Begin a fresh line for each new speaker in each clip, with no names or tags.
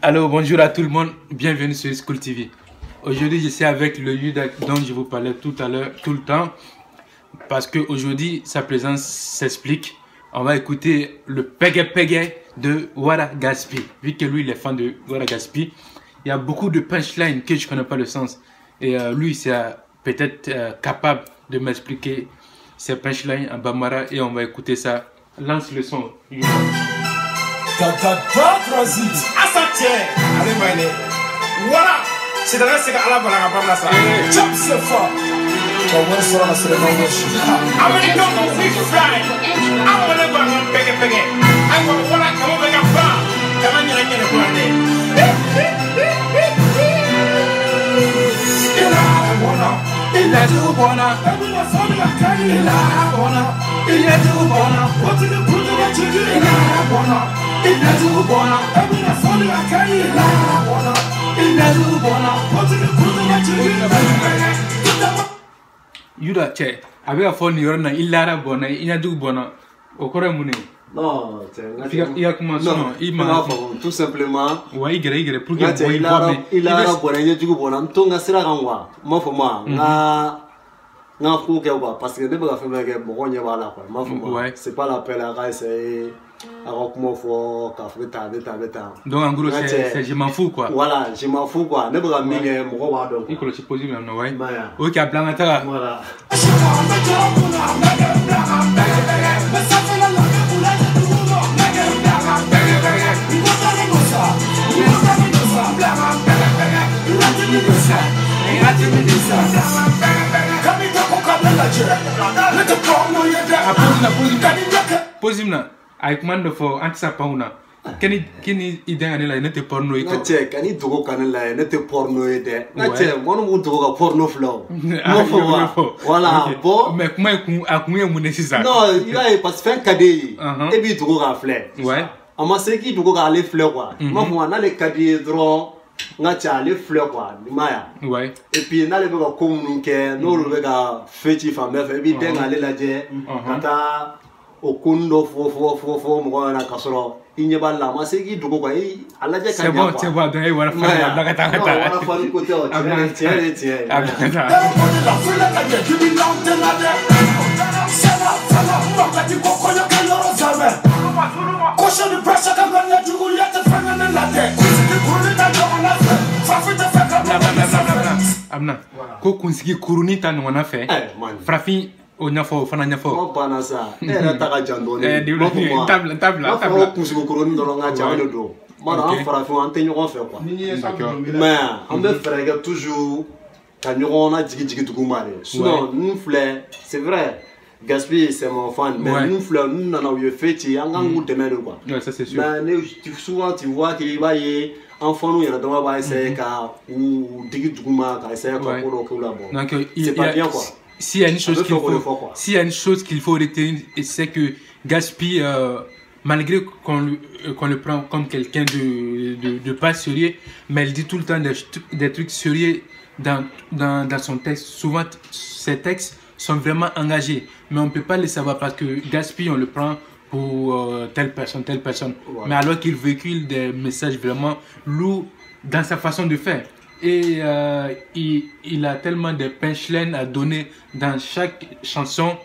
Alors bonjour à tout le monde, bienvenue sur School TV. Aujourd'hui je suis avec le Yuda dont je vous parlais tout à l'heure, tout le temps. Parce qu'aujourd'hui sa présence s'explique. On va écouter le Pege de Wara Gaspi. Vu que lui il est fan de Wara Gaspi, il y a beaucoup de punchlines que je ne connais pas le sens. Et lui c'est peut-être capable de m'expliquer ces punchlines en Bambara et on va écouter ça. Lance le son.
Voilà, c'est de la c'est à la balade ça. Chop ce fort. On va sur la selle de Moshi. American big fly. I'm gonna go and pege. I want voilà comme on va pas. Comment il y a pour il a du bona. Il a du bona. What do you put in the il a bona. Il a du bona.
Yuda che avec la phone yorna il a bona il a du bona au corps muni.
Non,
il y a comment ça il m'a
tout simplement.
Ouais, il pour que
il a bona il du bona tonga sira kanwa ma foma na fouke quoi parce que ne pas faire que bon on y va là quoi ma foma c'est pas l'appel à essayer alors comment faut qu'afrita beta
donc en gros c'est je m'en fous quoi
voilà je m'en fous quoi ne pas minge mo wa donc
il colle possible non ouais OK à plan à
voilà
Posimna avec man de fo anti pauna keni idée anela ne te porno iko
che kani dogo kanela ne te porno ide na che mon mu dogo porno flow no fo voilà bon
mais comment akuye mu nesisa
non il a parce faire cadet et puis dogo ga fleur
ouais
ama se ki dogo ga les fleurs quoi ma fo na les cadet dro nga cha les fleurs quoi maya
ouais
et puis na le ba communiquer no le ga feti femme et puis denga le la je ata okundo fo mo na kasoro inye balla ma segi dugo ko yi alaje kan ya
c'est bon donc wala fa ya daga ta
wala fa ni côté o tiens
amna ko kunsigi kuruni tan wana fe frafi o nyafo fana nyafo
o bana sa era taka jando ni
table
o kunsigi kuruni do nga jando do mara en frafi on te ñogon fe quoi mais on be frère toujours ka ñogon na jigi dugumare sinon nous fleur c'est vrai Gaspi c'est mon fan mais nous fleur nous na na feti angangu demene quoi
ouais ça c'est sûr
mais souvent tu vois qu'il va y enfant nous il va essayer ka ou digi duguma ka essayer ka ko la bon
donc
c'est pas bien quoi
s'il y a une chose qu'il faut retenir c'est que Gaspi malgré qu'on le prend comme quelqu'un de pas sérieux mais il dit tout le temps des trucs sérieux dans son texte. Souvent ses textes sont vraiment engagés mais on peut pas le savoir parce que Gaspi on le prend pour telle personne ouais. Mais alors qu'il véhicule des messages vraiment lourds dans sa façon de faire et il a tellement de punchlines à donner dans chaque chanson.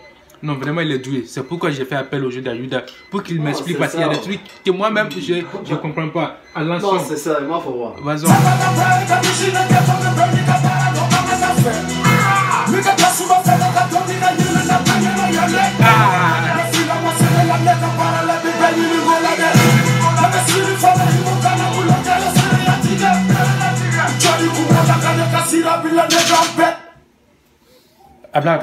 Non, vraiment il est doué. C'est pourquoi j'ai fait appel au jeu d'Ayuda pour qu'il m'explique parce qu'il y a des trucs que moi-même je comprends pas. À l'ensemble.
Non, c'est ça, il m'a fait voir.
Vas-y. Abla.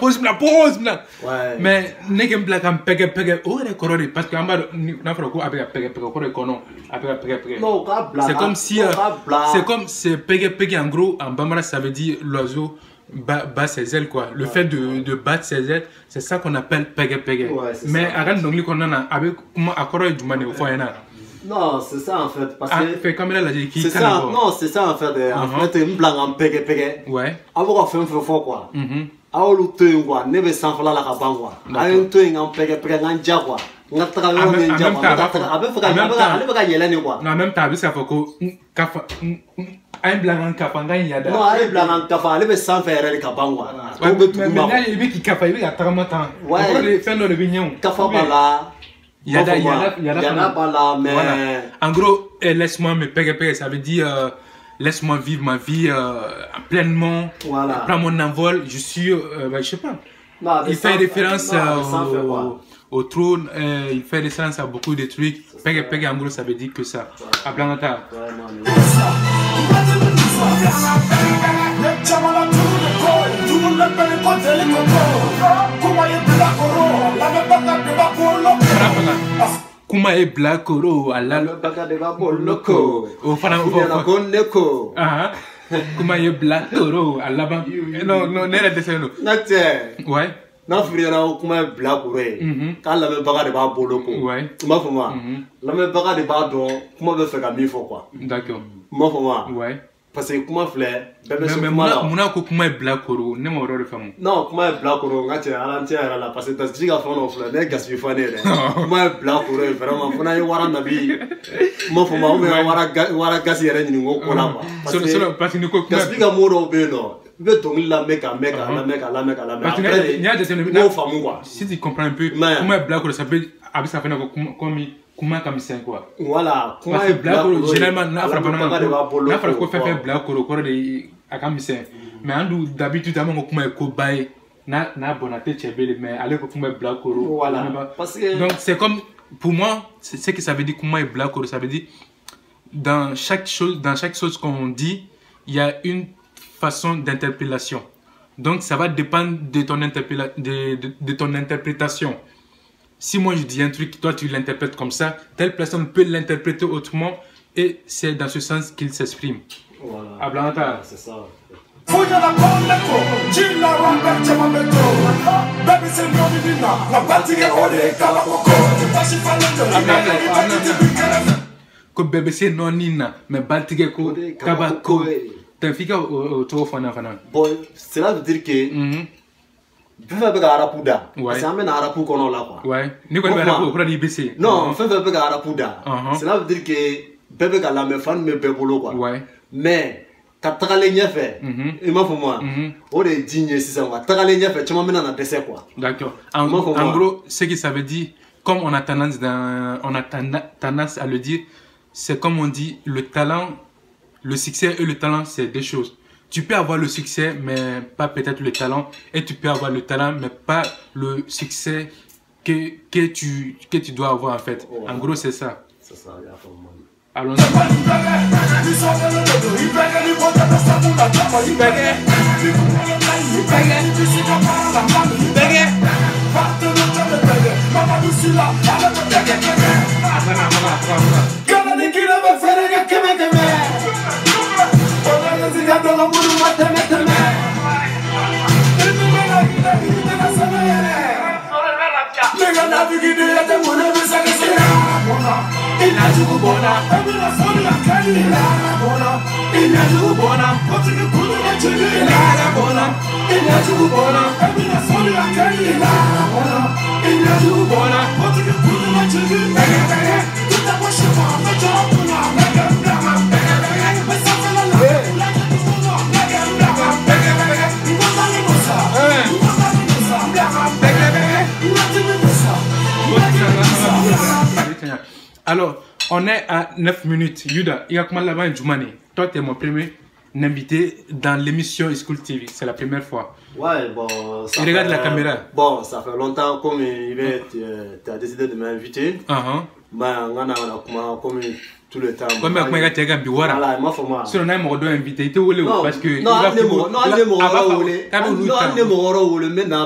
pose pause
Ouais.
mais ne kem black am pege oh les corona parce que amba na fera ko avec pege ko kono avec pege
non ka black
c'est comme si c'est pege en gros en bambara ça veut dire l'oiseau bat ses ailes quoi le fait de battre ses ailes c'est ça qu'on appelle pege
ouais,
mais avant donc li konna avec comment akoro du mané au foyena.
Non, c'est ça en fait. Parce que.
Fait comme elle a dit qui.
C'est ça, non, c'est ça en fait. En fait, une blague en pege.
Ouais.
Avoir fait un peu fort quoi. Aolu tuing quoi, ne be sans fala la kabang quoi. Ayon tuing en pege en dia quoi. Nga tra yo ni dia quoi. Abe faka yela ni quoi.
Non, même ta ça faut que kafa un blague en kafa nga yada.
Non, ay blague en kafa, ale be sans faire le kabang quoi.
Mais là il veut qui kafa, il veut attrama temps.
Ouais.
Le fin de vignon.
Kafa bala.
Yada
bala mais
voilà. En gros, laisse-moi me pege, ça veut dire laisse-moi vivre ma vie pleinement.
Voilà.
Prends mon envol, je suis je sais pas.
Non,
il fait référence au trône, il fait référence à beaucoup de trucs. Pege en gros ça veut dire que ça. À Blanata. Kuma e black oro ala
baka de ba boloko
o fana
neko
kuma e black oro ala ba non ne la deseno
nakte
ouais
na furi na kuma black oro ka la me baka de ba boloko
ouais
ma fuma la me baka de ba do kuma be fe ka mi fo quoi
d'accord
ma fuma
ouais
parce que kuma flè bébé so
kuma muna ko kuma black oro ne mo ro famu
non kuma black oro ngati alanti ara la parce que tas diga fono flè ne gaspi fane re kuma black oro vraiment fona yo wara nabi mo fuma o me wara gasi yere ni ngo ko la
parce que ko kuma
gaspi ga mo ro be no be to la meka après
il y a des
no famu quoi
si tu comprends un peu kuma black oro ça peut abi ça fait comme comme ça quoi voilà kuma black oro généralement na fra ko fait black oro ko de akam c'est mais andu d'habitude amon kuma ko bae na bonate chebele mais aller ko kuma black oro
voilà parce que
donc c'est comme pour moi c'est ce que ça veut dire kuma black oro ça veut dire dans chaque chose qu'on dit il y a une façon d'interprétation donc ça va dépendre de ton interprétation. Si moi je dis un truc, toi tu l'interprètes comme ça, telle personne peut l'interpréter autrement et c'est dans ce sens qu'il s'exprime.
Voilà.
Ablanta.
C'est ça.
Ko BBC non nina, mais baltige ko kabako. T'as fait au fana.
Bon, cela veut dire que fɛn bɛ ka arapu da parce que an bɛ na arapu kɔnɔ la quoi
ouais ni ko bɛ arapu kura di bese
non fɛn bɛ ka arapu da cela veut dire que bɛɛ bɛ ka lamɛn fan bɛ bɛɛ bolo quoi
ouais
mais ka tagalen ɲɛfɛ i m'a fɔ moi o de ye ji ɲɛ sisan quoi tagalen ɲɛfɛ caman bɛ na dɛsɛ quoi
d'accord en gros ce que ça veut dire comme on a tendance à le dire c'est comme on dit le talent le succès et le talent c'est deux choses. Tu peux avoir le succès, mais pas peut-être le talent. Et tu peux avoir le talent, mais pas le succès que tu dois avoir en fait. Oh, en gros, c'est ça.
C'est ça, il y a pas de monde.
Allons-y. Alors, on est à 9 minutes. Yuda, il y a comment là-bas un Djoumane. Toi, tu es mon premier invité dans l'émission School TV. C'est la première fois.
Ouais, bon.
Il regarde la caméra.
Bon, ça fait longtemps comme tu as décidé de m'inviter. Mais on a comme tout le temps.
Comme il y a des gens qui
voilà, ma femme.
Si on a un mot d'invité, tu veux parce que
non,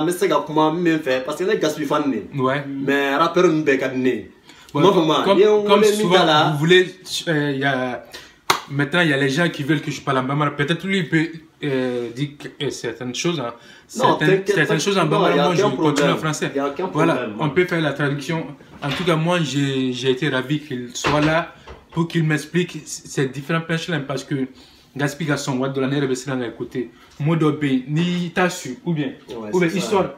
mais c'est comment même faire parce que les gars sont fan
ouais.
Mais rappeur ne peut pas né.
Comme souvent vous voulez il y a maintenant il y a les gens qui veulent que je parle en bambara. Peut-être lui il peut dire certaines choses certaines choses en bambara. Moi je continue en français. Voilà, on peut faire la traduction. En tout cas moi j'ai été ravi qu'il soit là pour qu'il m'explique ces différents punchlines parce que Gatsby Gasson wa de la nere besina na écouter Modobe ni t'as su ou bien histoire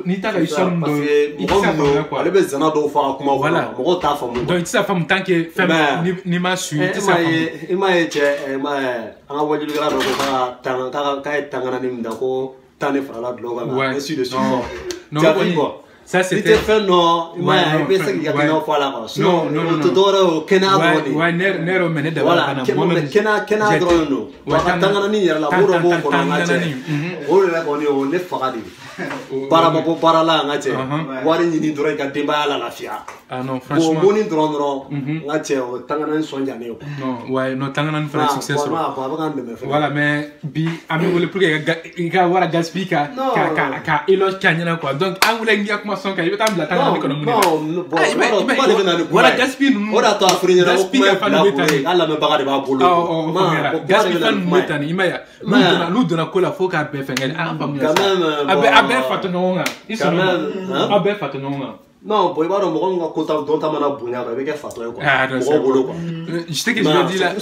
ni t'as la histoire de
quoi les bezana do fa kuma
voilà
mo ta fa mo
donc ça femme tant que femme ni ma su ça femme
ma anga wajulu gara do ka tangana ni mdako tane fala do ga ainsi de suite non
ça c'était
fait non mais il y a une fois là non tu dois kenadro ni
ouais nero mene de
voilà kenadro no wa tangana ni la boro bo ko ngache o le ko ni o ne fagadi para la ngache wari ni ndoro ka demba la lafia
ah non franchement
bon ni ndoro ngache o tangana ni sonja ne
non ouais non tangana ni faire succès voilà mais bi ami wole pour que ga wara Gatsby ka ilo kanyana quoi donc an wole ngi ak ma son ka yota mbla tangana ni ko
non
voilà Gatsby
ora to afrinya na
Gatsby ka fanu betani
alla me bagade ba bolo
Gatsby fanu betani imaya lu dona ko la fo ka be fengel ah pas abe fatononga abe fatononga
non boy baro mo nga kota donta mana bunya ba be ke fato ko
je sais que je le dis là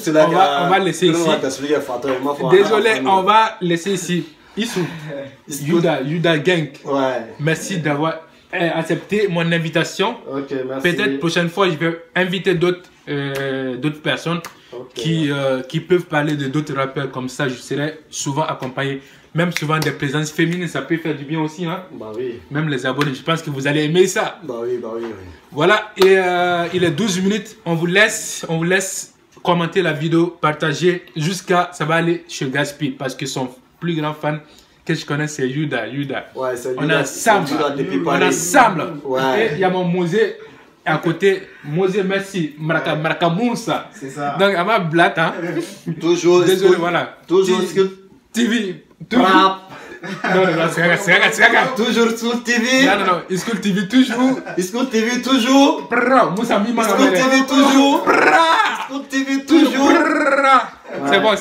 on va laisser ici désolé on va laisser ici Issou Yuda Gang merci d'avoir accepté mon invitation.
Merci.
Peut-être prochaine fois je vais inviter d'autres personnes qui peuvent parler de d'autres rappeurs comme ça. Je serai souvent accompagné. Même souvent des présences féminines, ça peut faire du bien aussi. Hein?
Bah oui.
Même les abonnés, je pense que vous allez aimer ça.
Bah oui.
Voilà, et il est 12 minutes. On vous laisse commenter la vidéo, partager jusqu'à... Ça va aller chez Gatsby parce que son plus grand fan que je connais, c'est Yuda.
Ouais, c'est
on a ensemble.
Ouais.
Et il y a mon Mosé à côté. Mosé, merci. Maraka Moussa.
C'est ça.
Donc, à ma blatte, hein.
Toujours.
Désolé, voilà.
Toujours.
TV.
Non,
c'est
toujours sur TV.
Non, School TV toujours.
School TV toujours.
Moussa Mima.
School TV toujours. School TV toujours.
C'est bon,